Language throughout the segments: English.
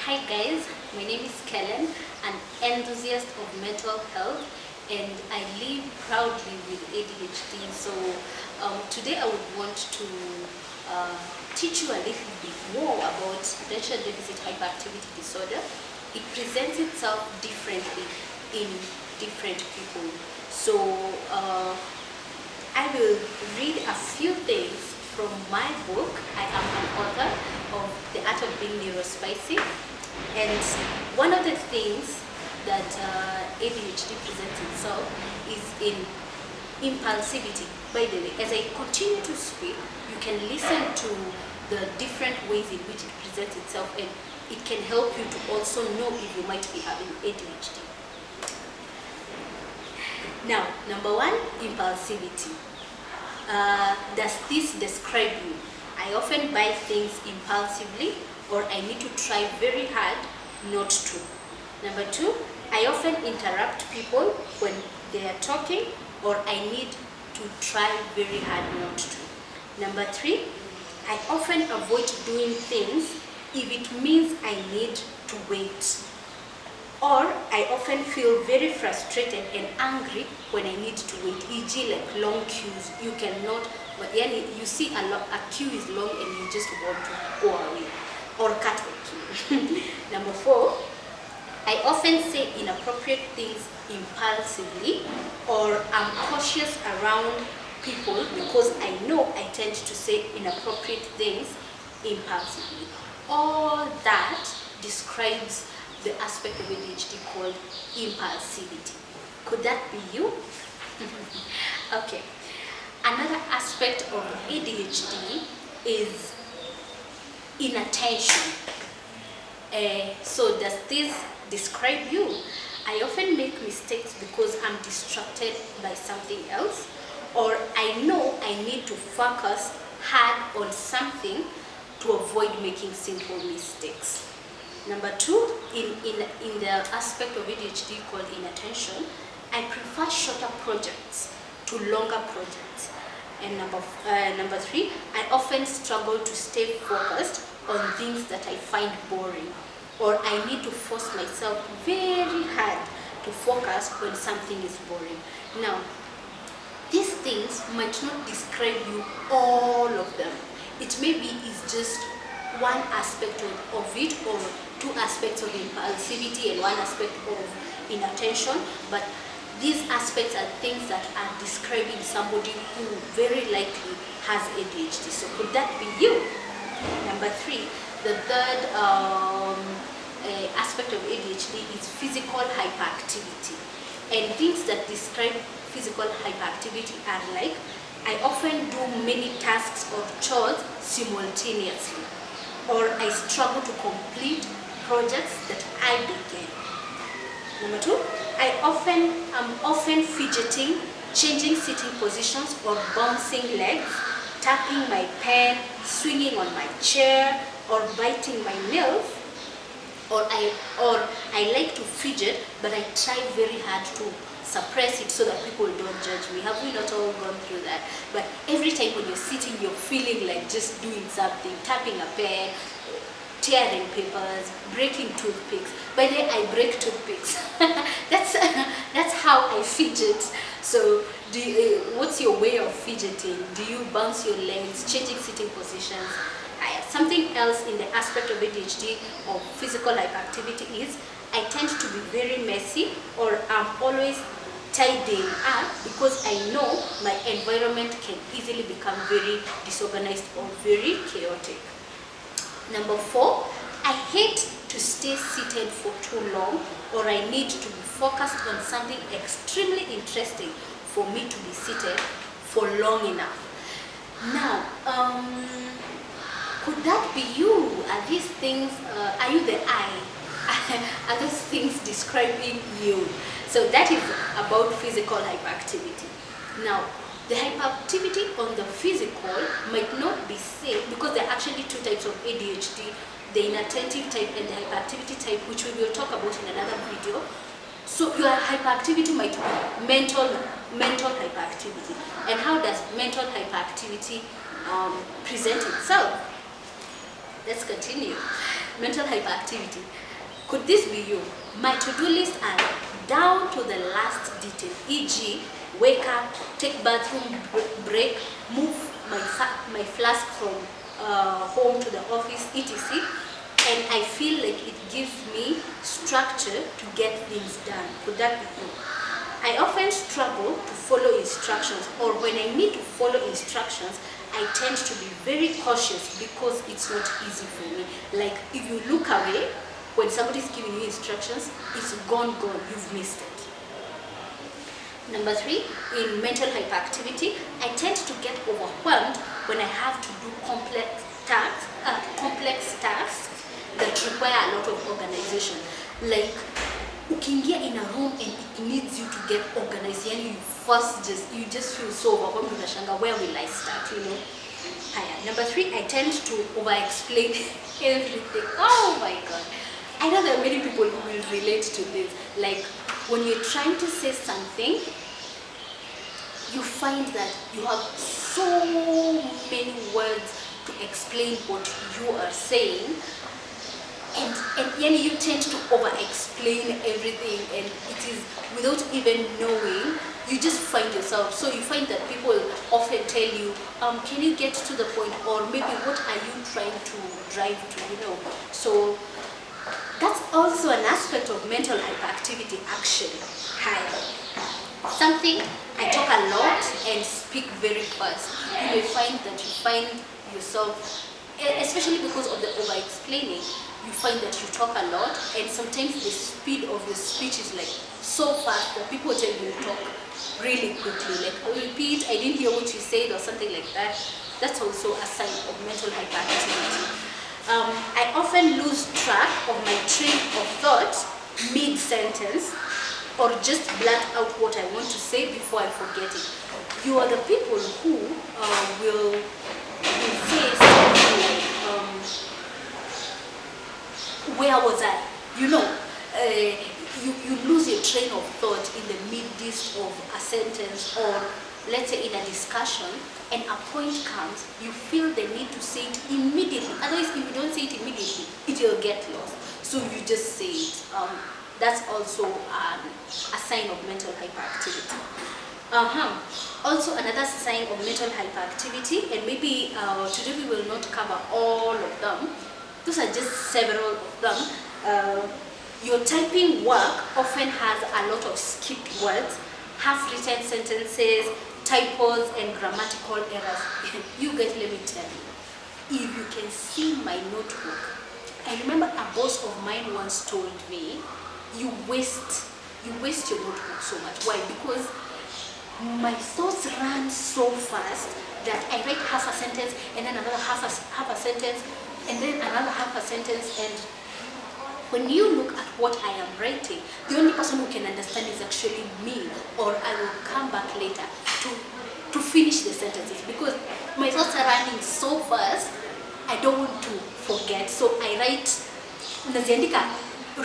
Hi guys, my name is Kellen, an enthusiast of mental health, and I live proudly with ADHD. So today I would want to teach you a little bit more about attention deficit hyperactivity disorder. It presents itself differently in different people. So I will read a few things from my book. I am an author of The Art of Being Neurospicy, and one of the things that ADHD presents itself is in impulsivity. By the way, as I continue to speak, you can listen to the different ways in which it presents itself, and it can help you to also know if you might be having ADHD. Now, number one, impulsivity. Does this describe you? I often buy things impulsively, or I need to try very hard not to. Number two, I often interrupt people when they are talking, or I need to try very hard not to. Number three, I often avoid doing things if it means I need to wait. Or I often feel very frustrated and angry when I need to wait, e.g. like long queues. You cannot, but then you see a queue is long and you just want to go away or cut the queue. Number four, I often say inappropriate things impulsively, or I'm cautious around people because I know I tend to say inappropriate things impulsively. All that describes the aspect of ADHD called impulsivity. Could that be you? Okay. Another aspect of ADHD is inattention. So does this describe you? I often make mistakes because I'm distracted by something else, or I know I need to focus hard on something to avoid making simple mistakes. Number two, in the aspect of ADHD called inattention, I prefer shorter projects to longer projects. And number three, I often struggle to stay focused on things that I find boring, or I need to force myself very hard to focus when something is boring. Now, these things might not describe you, all of them. It maybe is just one aspect of it, or two aspects of impulsivity and one aspect of inattention, but these aspects are things that are describing somebody who very likely has ADHD. So could that be you? Number three, the third aspect of ADHD is physical hyperactivity. And things that describe physical hyperactivity are like, I often do many tasks or chores simultaneously, or I struggle to complete projects that I began. Number two, I'm often fidgeting, changing sitting positions or bouncing legs, tapping my pen, swinging on my chair, or biting my nails. Or I like to fidget, but I try very hard to suppress it so that people don't judge me. Have we not all gone through that? But every time when you're sitting, you're feeling like just doing something, tapping a pen, tearing papers, breaking toothpicks. By the way, I break toothpicks. that's how I fidget. So what's your way of fidgeting? Do you bounce your legs, changing sitting positions? Something else in the aspect of ADHD or physical hyperactivity is I tend to be very messy, or I'm always tidying up because I know my environment can easily become very disorganized or very chaotic. Number four, I hate to stay seated for too long, or I need to be focused on something extremely interesting for me to be seated for long enough. Now, could that be you? Are these things, are you the I? Are those things describing you? So that is about physical hyperactivity. Now, the hyperactivity on the physical might not be same, because there are actually two types of ADHD, the inattentive type and the hyperactivity type, which we will talk about in another video. So your hyperactivity might be mental hyperactivity. And how does mental hyperactivity present itself? Let's continue. mental hyperactivity. Could this be you? My to-do list are down to the last detail, e.g. wake up, take bathroom break, move my flask from home to the office, etc. And I feel like it gives me structure to get things done. Could that be you? I often struggle to follow instructions, or when I need to follow instructions, I tend to be very cautious because it's not easy for me. Like if you look away, when somebody's giving you instructions, it's gone, you've missed it. Number 3, in mental hyperactivity, I tend to get overwhelmed when I have to do complex tasks that require a lot of organization. Like, ukiingia in a room and it needs you to get organized, and you just feel so overwhelmed, unashanga, where will I start, you know? Number 3, I tend to over-explain everything. Oh my God. I know there are many people who will relate to this. Like, when you're trying to say something, you find that you have so many words to explain what you are saying, and you tend to over-explain everything, and it is without even knowing, you just find yourself. So you find that people often tell you, can you get to the point, or maybe what are you trying to drive to, you know? So that's also an aspect of mental hyperactivity, actually. Something, I talk a lot and speak very fast. You may find that you find yourself, especially because of the over-explaining, you find that you talk a lot, and sometimes the speed of your speech is like so fast that people tell you to talk really quickly. Like, I repeat, I didn't hear what you said, or something like that. That's also a sign of mental hyperactivity. I often lose track of my train of thought mid-sentence, or just blank out what I want to say before I forget it. You are the people who will say something like, where was I? You know, you lose your train of thought in the midst of a sentence, or let's say in a discussion, and a point comes, you feel the need to say it immediately. Otherwise, if you don't say it immediately, it will get lost. So you just say it. That's also a sign of mental hyperactivity. Also, another sign of mental hyperactivity, and maybe today we will not cover all of them. Those are just several of them. Your typing work often has a lot of skipped words, half-written sentences, typos, and grammatical errors. You guys, let me tell you, if you can see my notebook, I remember a boss of mine once told me, you waste your notebook so much. Why? Because my thoughts run so fast that I write half a sentence, and then another half a sentence, and then another half a sentence, and when you look at what I am writing, the only person who can understand is actually me, or I will come back later to finish the sentences, because my thoughts are running so fast, I don't want to forget, so I write naziandika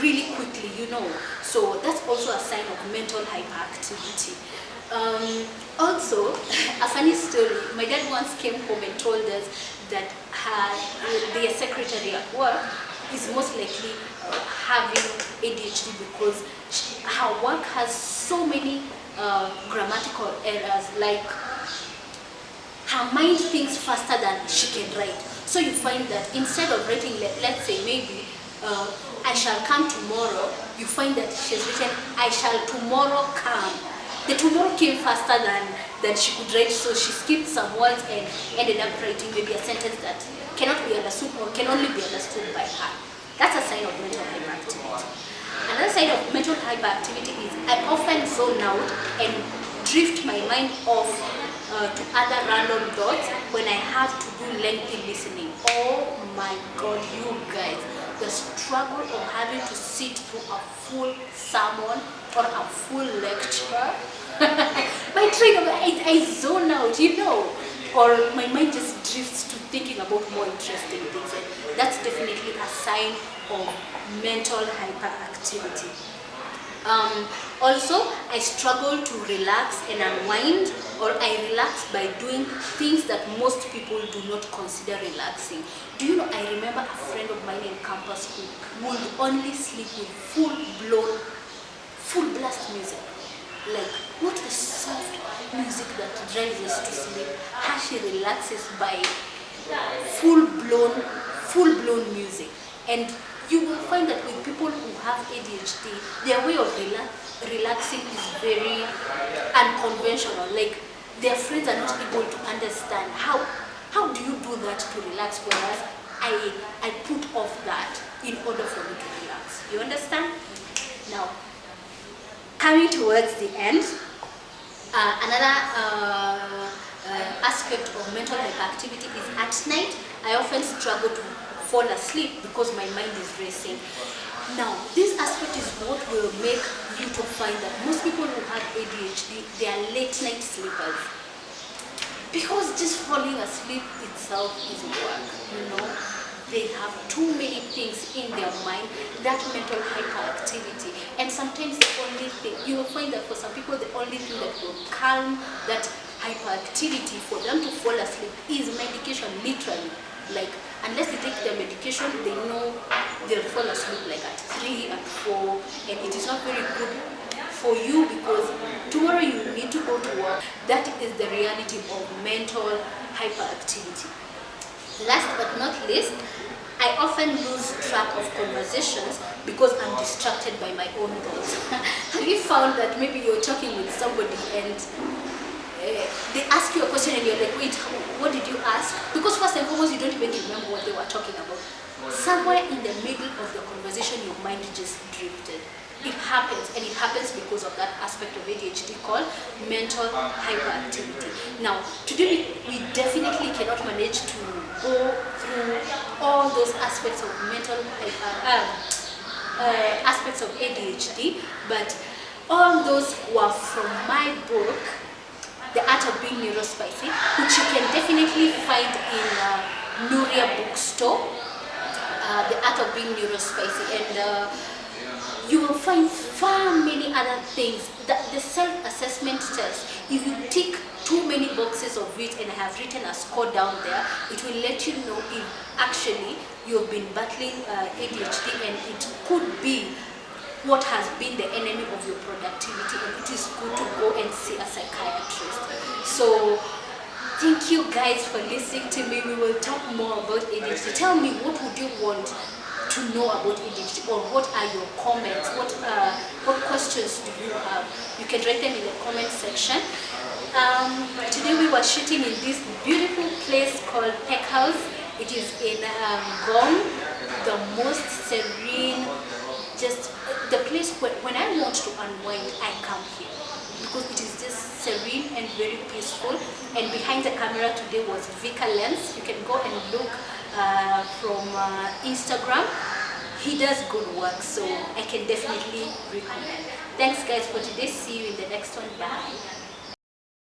really quickly, you know. So that's also a sign of mental hyperactivity. Also, a funny story, my dad once came home and told us that their secretary at work is most likely having ADHD because her work has so many grammatical errors, like her mind thinks faster than she can write. So you find that instead of writing, let's say maybe, I shall come tomorrow, you find that she's written, I shall tomorrow come. The tomorrow came faster than she could write, so she skipped some words and ended up writing maybe a sentence that cannot be understood or can only be understood by her. That's a sign of mental hyperactivity. Another sign of mental hyperactivity is I often zone out and drift my mind off to other random dots when I have to do lengthy listening. Oh my God, you guys. The struggle of having to sit through a full sermon or a full lecture. My train of I zone out, you know, or my mind just drifts to thinking about more interesting things. And that's definitely a sign of mental hyperactivity. Also, I struggle to relax and unwind, or I relax by doing things that most people do not consider relaxing. Do you know, I remember a friend of mine in campus who would only sleep with full blast music. Like, not the soft music that drives us to sleep. How she relaxes by full blown music. And you will find that with people who have ADHD, their way of relaxing is very unconventional. Like, their friends are not able to understand how do you do that to relax, whereas I put off that in order for me to relax. You understand? Now, coming towards the end, another aspect of mental hyperactivity is at night. I often struggle to fall asleep because my mind is racing. Now, this aspect is what will make you to find that most people who have ADHD, they are late night sleepers. Because just falling asleep itself is work, you know. They have too many things in their mind, that mental hyperactivity. And sometimes the only thing, you will find that for some people, the only thing that will calm that hyperactivity for them to fall asleep is medication, literally. Like, unless they take their medication, they know they'll fall asleep like at 3 and 4, and it is not very good for you because tomorrow you need to go to work. That is the reality of mental hyperactivity. Last but not least, I often lose track of conversations because I'm distracted by my own thoughts. Have you found that maybe you're talking with somebody and they ask you a question and you're like, wait, what did you ask? Because first and foremost, you don't even remember what they were talking about. Somewhere in the middle of the conversation, your mind just drifted. It happens, and it happens because of that aspect of ADHD called mental hyperactivity. Now, today we definitely cannot manage to go through all those aspects of aspects of ADHD, but all those were from my book, The Art of Being Neurospicy, which you can definitely find in Nuria bookstore. The Art of Being Neurospicy, and you will find far many other things. The self-assessment test, if you tick too many boxes of it, and I have written a score down there, it will let you know if actually you've been battling ADHD, and it could be what has been the enemy of your productivity, and it is good to go and see a psychiatrist. So thank you guys for listening to me. We will talk more about ADHD. Tell me, what would you want to know about ADHD, or what are your comments? What questions do you have? You can write them in the comment section. Today we were shooting in this beautiful place called Tech House. It is in Gong, the most serene, just the place where when I want to unwind, I come here because it is just serene and very peaceful. And behind the camera today was Vika Lens. You can go and look from Instagram. He does good work, so I can definitely recommend. Thanks guys for today. See you in the next one. Bye.